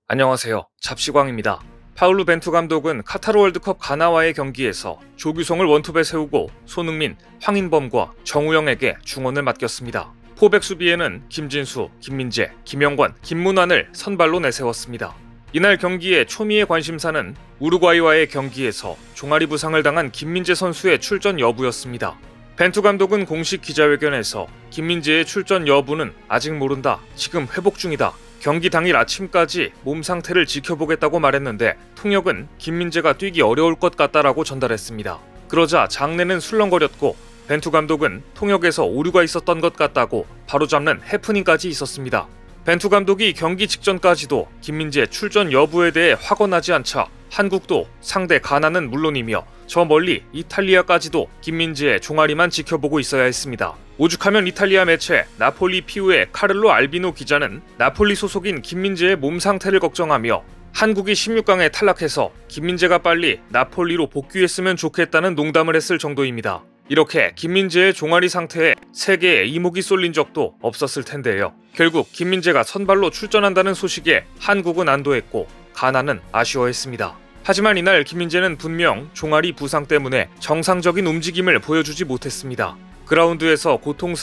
안녕하세요. 잡시광입니다. 파울루 벤투 감독은 카타르 월드컵 가나와의 경기에서 조규성을 원톱에 세우고 손흥민, 황인범과 정우영에게 중원을 맡겼습니다. 포백 수비에는 김진수, 김민재, 김영권, 김문환을 선발로 내세웠습니다. 이날 경기의 초미의 관심사는 우루과이와의 경기에서 종아리 부상을 당한 김민재 선수의 출전 여부였습니다. 벤투 감독은 공식 기자회견에서 김민재의 출전 여부는 아직 모른다. 지금 회복 중이다. 경기 당일 아침까지 몸 상태를 지켜보겠다고 말했는데 통역은 김민재가 뛰기 어려울 것 같다라고 전달했습니다. 그러자 장내는 술렁거렸고 벤투 감독은 통역에서 오류가 있었던 것 같다고 바로잡는 해프닝까지 있었습니다. 벤투 감독이 경기 직전까지도 김민재 출전 여부에 대해 확언하지 않자 한국도 상대 가나는 물론이며 저 멀리 이탈리아까지도 김민재의 종아리만 지켜보고 있어야 했습니다. 오죽하면 이탈리아 매체 나폴리 피우의 카를로 알비노 기자는 나폴리 소속인 김민재의 몸 상태를 걱정하며 한국이 16강에 탈락해서 김민재가 빨리 나폴리로 복귀했으면 좋겠다는 농담을 했을 정도입니다. 이렇게 김민재의 종아리 상태에 세계의 이목이 쏠린 적도 없었을 텐데요. 결국 김민재가 선발로 출전한다는 소식에 한국은 안도했고 가나는 아쉬워했습니다. 하지만 이날 김민재는 분명 종아리 부상 때문에 정상적인 움직임을 보여주지 못했습니다. 그라운드에서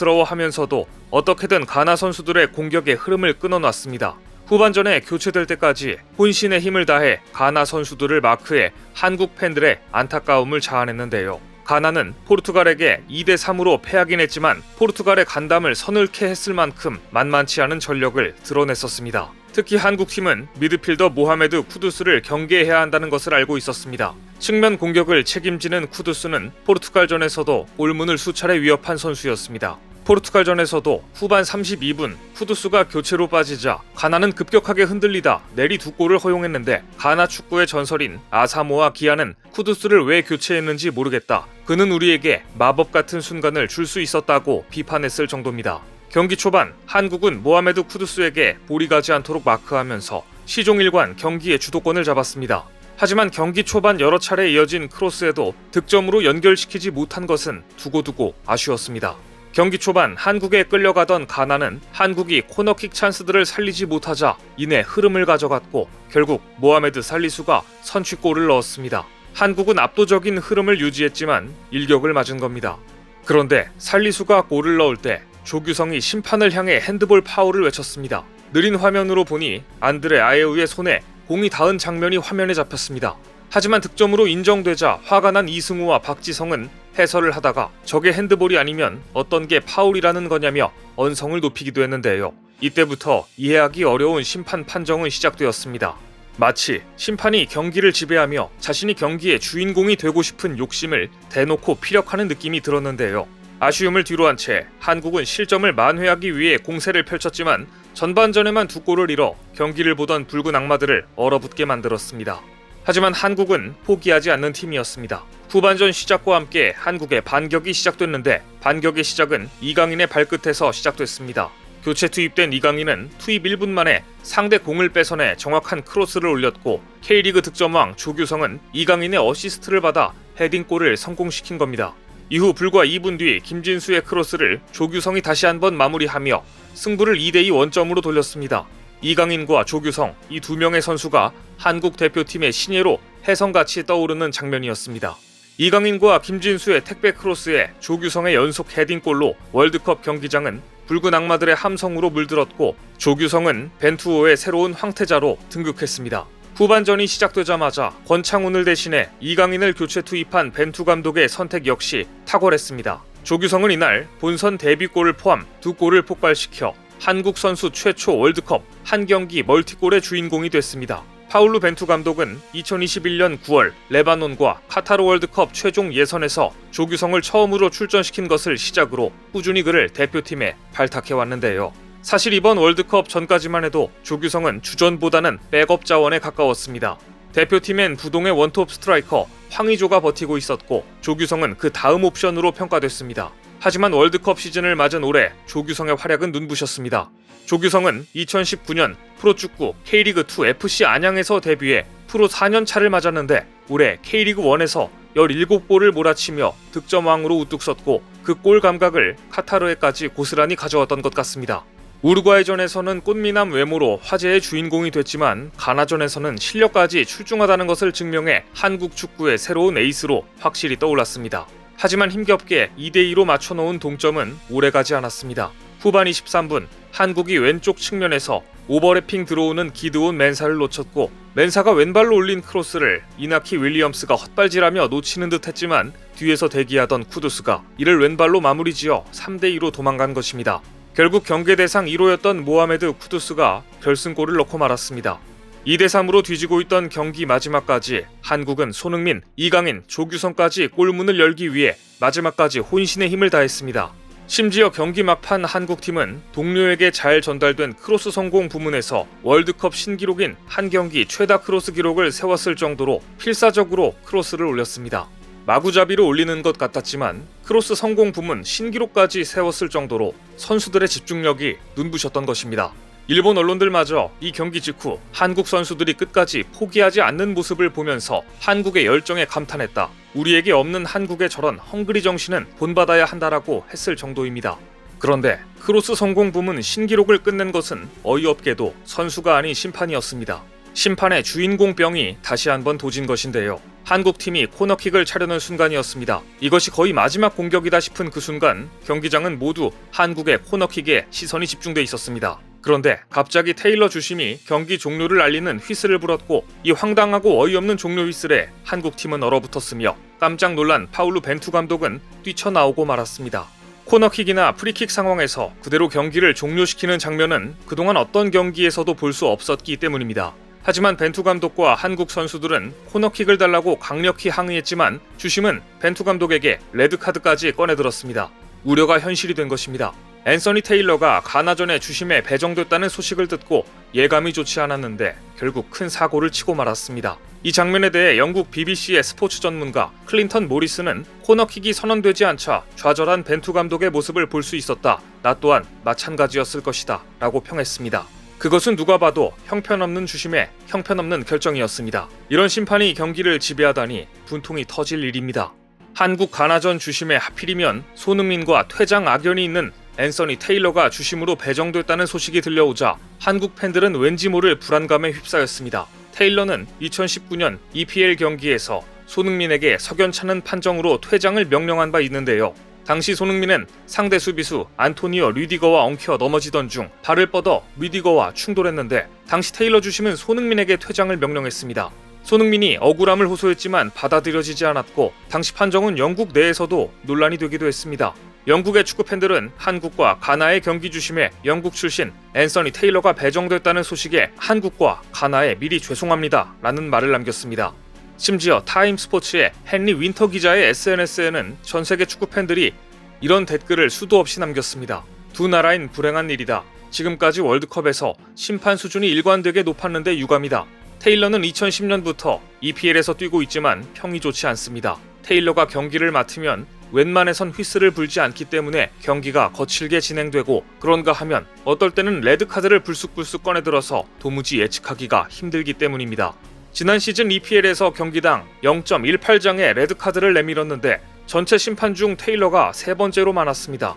고통스러워하면서도 어떻게든 가나 선수들의 공격의 흐름을 끊어놨습니다. 후반전에 교체될 때까지 혼신의 힘을 다해 가나 선수들을 마크해 한국 팬들의 안타까움을 자아냈는데요. 가나는 포르투갈에게 2대3으로 패하긴 했지만 포르투갈의 간담을 서늘케 했을 만큼 만만치 않은 전력을 드러냈었습니다. 특히 한국팀은 미드필더 모하메드 쿠두스를 경계해야 한다는 것을 알고 있었습니다. 측면 공격을 책임지는 쿠두스는 포르투갈전에서도 골문을 수차례 위협한 선수였습니다. 포르투갈전에서도 후반 32분 쿠두스가 교체로 빠지자 가나는 급격하게 흔들리다 내리 2골을 허용했는데 가나 축구의 전설인 아사모아 기아는 쿠두스를 왜 교체했는지 모르겠다. 그는 우리에게 마법 같은 순간을 줄 수 있었다고 비판했을 정도입니다. 경기 초반 한국은 모하메드 쿠두스에게 볼이 가지 않도록 마크하면서 시종일관 경기의 주도권을 잡았습니다. 하지만 경기 초반 여러 차례 이어진 크로스에도 득점으로 연결시키지 못한 것은 두고두고 아쉬웠습니다. 경기 초반 한국에 끌려가던 가나는 한국이 코너킥 찬스들을 살리지 못하자 이내 흐름을 가져갔고 결국 모하메드 살리수가 선취골을 넣었습니다. 한국은 압도적인 흐름을 유지했지만 일격을 맞은 겁니다. 그런데 살리수가 골을 넣을 때 조규성이 심판을 향해 핸드볼 파울을 외쳤습니다. 느린 화면으로 보니 안드레 아예우의 손에 공이 닿은 장면이 화면에 잡혔습니다. 하지만 득점으로 인정되자 화가 난 이승우와 박지성은 해설을 하다가 저게 핸드볼이 아니면 어떤 게 파울이라는 거냐며 언성을 높이기도 했는데요. 이때부터 이해하기 어려운 심판 판정은 시작되었습니다. 마치 심판이 경기를 지배하며 자신이 경기의 주인공이 되고 싶은 욕심을 대놓고 피력하는 느낌이 들었는데요. 아쉬움을 뒤로한 채 한국은 실점을 만회하기 위해 공세를 펼쳤지만 전반전에만 2골을 잃어 경기를 보던 붉은 악마들을 얼어붙게 만들었습니다. 하지만 한국은 포기하지 않는 팀이었습니다. 후반전 시작과 함께 한국의 반격이 시작됐는데 반격의 시작은 이강인의 발끝에서 시작됐습니다. 교체 투입된 이강인은 투입 1분 만에 상대 공을 뺏어내 정확한 크로스를 올렸고 K리그 득점왕 조규성은 이강인의 어시스트를 받아 헤딩골을 성공시킨 겁니다. 이후 불과 2분 뒤 김진수의 크로스를 조규성이 다시 한번 마무리하며 승부를 2대2 원점으로 돌렸습니다. 이강인과 조규성, 이 두 명의 선수가 한국 대표팀의 신예로 혜성같이 떠오르는 장면이었습니다. 이강인과 김진수의 택배 크로스에 조규성의 연속 헤딩골로 월드컵 경기장은 붉은 악마들의 함성으로 물들었고 조규성은 벤투호의 새로운 황태자로 등극했습니다. 후반전이 시작되자마자 권창훈을 대신해 이강인을 교체 투입한 벤투 감독의 선택 역시 탁월했습니다. 조규성은 이날 본선 데뷔골을 포함 2골을 폭발시켜 한국 선수 최초 월드컵 한 경기 멀티골의 주인공이 됐습니다. 파울루 벤투 감독은 2021년 9월 레바논과 카타르 월드컵 최종 예선에서 조규성을 처음으로 출전시킨 것을 시작으로 꾸준히 그를 대표팀에 발탁해왔는데요. 사실 이번 월드컵 전까지만 해도 조규성은 주전보다는 백업 자원에 가까웠습니다. 대표팀엔 부동의 원톱 스트라이커 황의조가 버티고 있었고 조규성은 그 다음 옵션으로 평가됐습니다. 하지만 월드컵 시즌을 맞은 올해 조규성의 활약은 눈부셨습니다. 조규성은 2019년 프로축구 K리그2 FC 안양에서 데뷔해 프로 4년 차를 맞았는데 올해 K리그1에서 17골을 몰아치며 득점왕으로 우뚝 섰고 그 골 감각을 카타르에까지 고스란히 가져왔던 것 같습니다. 우루과이전에서는 꽃미남 외모로 화제의 주인공이 됐지만 가나전에서는 실력까지 출중하다는 것을 증명해 한국 축구의 새로운 에이스로 확실히 떠올랐습니다. 하지만 힘겹게 2대2로 맞춰놓은 동점은 오래가지 않았습니다. 후반 23분 한국이 왼쪽 측면에서 오버래핑 들어오는 기드온 멘사를 놓쳤고 멘사가 왼발로 올린 크로스를 이나키 윌리엄스가 헛발질하며 놓치는 듯 했지만 뒤에서 대기하던 쿠두스가 이를 왼발로 마무리지어 3대2로 도망간 것입니다. 결국 경계 대상 1호였던 모하메드 쿠두스가 결승골을 넣고 말았습니다. 2대3으로 뒤지고 있던 경기 마지막까지 한국은 손흥민, 이강인, 조규성까지 골문을 열기 위해 마지막까지 혼신의 힘을 다했습니다. 심지어 경기 막판 한국팀은 동료에게 잘 전달된 크로스 성공 부문에서 월드컵 신기록인 한 경기 최다 크로스 기록을 세웠을 정도로 필사적으로 크로스를 올렸습니다. 마구잡이로 올리는 것 같았지만 크로스 성공 부문 신기록까지 세웠을 정도로 선수들의 집중력이 눈부셨던 것입니다. 일본 언론들마저 이 경기 직후 한국 선수들이 끝까지 포기하지 않는 모습을 보면서 한국의 열정에 감탄했다. 우리에게 없는 한국의 저런 헝그리 정신은 본받아야 한다라고 했을 정도입니다. 그런데 크로스 성공 부문 신기록을 끝낸 것은 어이없게도 선수가 아닌 심판이었습니다. 심판의 주인공병이 다시 한번 도진 것인데요. 한국팀이 코너킥을 차려는 순간이었습니다. 이것이 거의 마지막 공격이다 싶은 그 순간 경기장은 모두 한국의 코너킥에 시선이 집중돼 있었습니다. 그런데 갑자기 테일러 주심이 경기 종료를 알리는 휘슬을 불었고 이 황당하고 어이없는 종료 휘슬에 한국팀은 얼어붙었으며 깜짝 놀란 파울루 벤투 감독은 뛰쳐나오고 말았습니다. 코너킥이나 프리킥 상황에서 그대로 경기를 종료시키는 장면은 그동안 어떤 경기에서도 볼 수 없었기 때문입니다. 하지만 벤투 감독과 한국 선수들은 코너킥을 달라고 강력히 항의했지만 주심은 벤투 감독에게 레드카드까지 꺼내들었습니다. 우려가 현실이 된 것입니다. 앤서니 테일러가 가나전에 주심에 배정됐다는 소식을 듣고 예감이 좋지 않았는데 결국 큰 사고를 치고 말았습니다. 이 장면에 대해 영국 BBC의 스포츠 전문가 클린턴 모리스는 코너킥이 선언되지 않자 좌절한 벤투 감독의 모습을 볼 수 있었다. 나 또한 마찬가지였을 것이다. 라고 평했습니다. 그것은 누가 봐도 형편없는 주심의 형편없는 결정이었습니다. 이런 심판이 경기를 지배하다니 분통이 터질 일입니다. 한국 가나전 주심에 하필이면 손흥민과 퇴장 악연이 있는 앤서니 테일러가 주심으로 배정됐다는 소식이 들려오자 한국 팬들은 왠지 모를 불안감에 휩싸였습니다. 테일러는 2019년 EPL 경기에서 손흥민에게 석연찮은 판정으로 퇴장을 명령한 바 있는데요. 당시 손흥민은 상대 수비수 안토니오 류디거와 엉켜 넘어지던 중 발을 뻗어 류디거와 충돌했는데 당시 테일러 주심은 손흥민에게 퇴장을 명령했습니다. 손흥민이 억울함을 호소했지만 받아들여지지 않았고 당시 판정은 영국 내에서도 논란이 되기도 했습니다. 영국의 축구팬들은 한국과 가나의 경기 주심에 영국 출신 앤서니 테일러가 배정됐다는 소식에 한국과 가나에 미리 죄송합니다 라는 말을 남겼습니다. 심지어 타임스포츠의 헨리 윈터 기자의 SNS에는 전세계 축구팬들이 이런 댓글을 수도 없이 남겼습니다. 두 나라인 불행한 일이다. 지금까지 월드컵에서 심판 수준이 일관되게 높았는데 유감이다. 테일러는 2010년부터 EPL에서 뛰고 있지만 평이 좋지 않습니다. 테일러가 경기를 맡으면 웬만해선 휘슬을 불지 않기 때문에 경기가 거칠게 진행되고 그런가 하면 어떨 때는 레드카드를 불쑥불쑥 꺼내들어서 도무지 예측하기가 힘들기 때문입니다. 지난 시즌 EPL에서 경기당 0.18장의 레드카드를 내밀었는데 전체 심판 중 테일러가 세 번째로 많았습니다.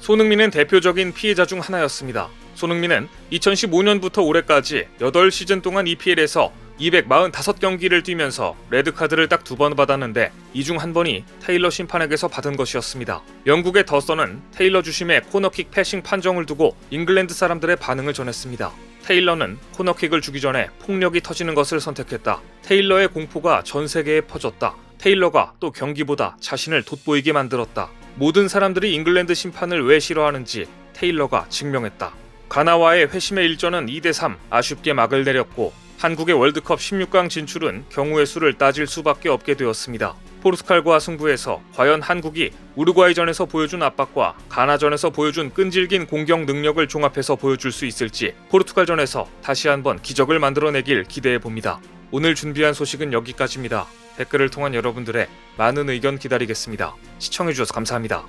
손흥민은 대표적인 피해자 중 하나였습니다. 손흥민은 2015년부터 올해까지 8시즌 동안 EPL에서 245경기를 뛰면서 레드카드를 딱 2번 받았는데 이 중 한 번이 테일러 심판에게서 받은 것이었습니다. 영국의 더선은 테일러 주심의 코너킥 패싱 판정을 두고 잉글랜드 사람들의 반응을 전했습니다. 테일러는 코너킥을 주기 전에 폭력이 터지는 것을 선택했다. 테일러의 공포가 전 세계에 퍼졌다. 테일러가 또 경기보다 자신을 돋보이게 만들었다. 모든 사람들이 잉글랜드 심판을 왜 싫어하는지 테일러가 증명했다. 가나와의 회심의 일전은 2대3 아쉽게 막을 내렸고 한국의 월드컵 16강 진출은 경우의 수를 따질 수밖에 없게 되었습니다. 포르투갈과 승부에서 과연 한국이 우루과이전에서 보여준 압박과 가나전에서 보여준 끈질긴 공격 능력을 종합해서 보여줄 수 있을지 포르투갈전에서 다시 한번 기적을 만들어내길 기대해봅니다. 오늘 준비한 소식은 여기까지입니다. 댓글을 통한 여러분들의 많은 의견 기다리겠습니다. 시청해주셔서 감사합니다.